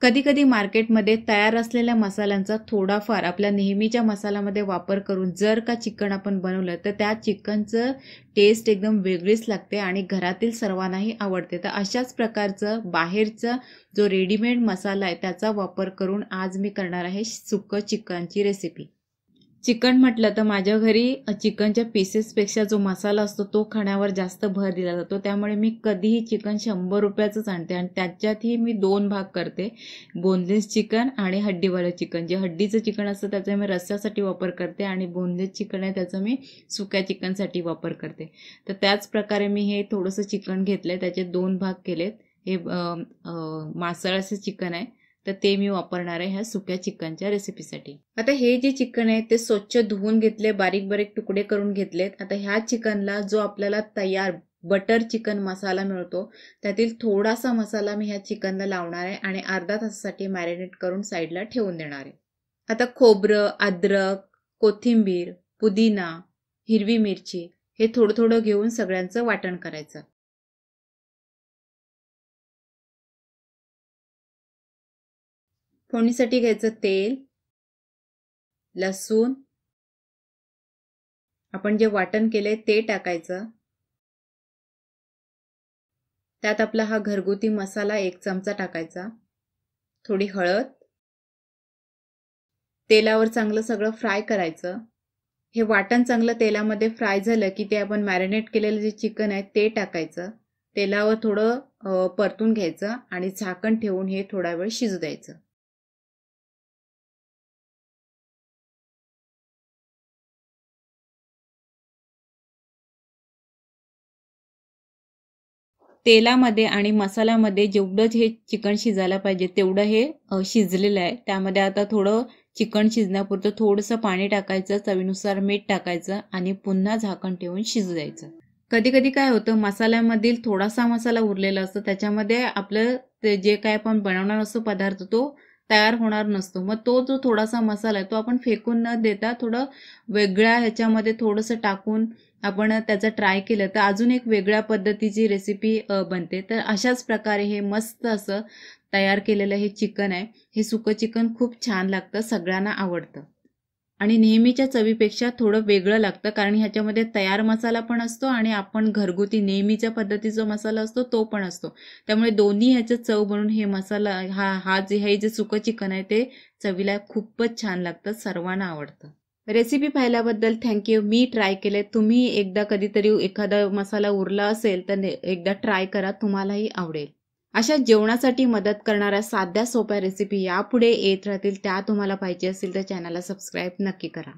कधी कधी मार्केटमध्ये तयार असलेल्या मसाल्यांचा थोडाफार आपल्या नेहमीच्या मसाल्यामध्ये वापर करून जर का चिकन आपण बनवलं तर त्या चिकनचं टेस्ट एकदम वेगळीच लागते आणि घरातील सर्वांनाही आवडते। तर अशाच प्रकारचं बाहेरचा जो रेडीमेड मसाला आहे त्याचा वापर करून आज मी करणार आहे सुक्कं चिकनची रेसिपी। चिकन म्हटलं तर माझ्या घरी चिकनच्या पीसेसपेक्षा जो मसाला असतो तो खाण्यावर जास्त भर दिला जातो, त्यामुळे मी कधीही चिकन 100 रुपयाचंच आणते आणि त्याच्यातही मी 2 भाग करते, बोनलेस चिकन आणि हड्डीवालं चिकन। जे हड्डीचं चिकन असतं त्याचा मी रस्स्यासाठी वापर करते आणि बोनलेस चिकन आहे त्याचा मी सुक्या चिकनसाठी वापर करते। तर त्याच प्रकारे मी हे थोडंसं चिकन घेतलंय, त्याचे 2 भाग केलेत। हे मासळाचं चिकन आहे तर ते मी वापरणार आहे ह्या सुक्या चिकनच्या रेसिपीसाठी। आता हे जे चिकन आहे ते स्वच्छ धुवून घेतले, बारीक बारीक तुकडे करून घेतलेत। आता ह्या चिकनला जो आपल्याला तयार बटर चिकन मसाला मिळतो त्यातील थोडासा मसाला मी ह्या चिकनला लावणार आहे आणि अर्धा तासासाठी मॅरिनेट करून साईडला ठेवून देणार आहे। आता खोबरं, अद्रक, कोथिंबीर, पुदिना, हिरवी मिरची हे थोडं थोडं घेऊन सगळ्यांचं वाटण करायचं। फोडणीसाठी घ्यायचं तेल, लसूण, आपण जे वाटण केले ते टाकायचं। त्यात आपला हा घरगुती मसाला 1 चमचा टाकायचा, थोडी हळद, तेलावर चांगलं सगळं फ्राय करायचं। हे वाटण चांगलं तेलामध्ये फ्राय झालं की ते आपण मॅरिनेट केलेलं जे चिकन आहे ते टाकायचं, तेलावर थोडं परतून घ्यायचं आणि झाकण ठेवून हे थोडा वेळ शिजू द्यायचं। तेलामध्ये आणि मसाल्यामध्ये जेवढं हे चिकन शिजायला पाहिजे तेवढं हे शिजलेलं आहे। त्यामध्ये आता थोडं चिकन शिजण्यापुरतं थोडंसं पाणी टाकायचं, चवीनुसार मीठ टाकायचं आणि पुन्हा झाकण ठेवून शिजू द्यायचं। कधी कधी काय होतं, मसाल्यामधील थोडासा मसाला उरलेला असतो, त्याच्यामध्ये आपलं ते जे काय आपण बनवणार असतो पदार्थ तो तयार होणार नसतो। मग तो जो थोडासा मसाला आहे तो आपण फेकून न देता थोडं वेगळ्या ह्याच्यामध्ये थोडंसं टाकून आपण त्याचं ट्राय केलं तर अजून एक वेगळ्या पद्धतीची रेसिपी बनते। तर अशाच प्रकारे हे मस्त असं तयार केलेलं हे चिकन आहे, हे सुकं चिकन खूप छान लागतं, सगळ्यांना आवडतं आणि नेहमीच्या चवीपेक्षा थोडं वेगळं लागतं कारण ह्याच्यामध्ये तयार मसाला पण असतो आणि आपण घरगुती नेहमीच्या पद्धतीचा मसाला असतो तो पण असतो। त्यामुळे दोन्ही ह्याचं चव बनून हे मसाला हे जे सुकं चिकन आहे ते चवीला खूपच छान लागतं, सर्वांना आवडतं। रेसिपी पाहिल्याबद्दल थँक्यू। मी ट्राय केले, तुम्ही एकदा कधीतरी एखादा मसाला उरला असेल तर एकदा ट्राय करा, तुम्हालाही आवडेल। अशा जेवणासाठी मदत करणाऱ्या साध्या सोप्या रेसिपी यापुढे येत राहतील, त्या तुम्हाला पाहिजे असतील तर चॅनलला सबस्क्राईब नक्की करा।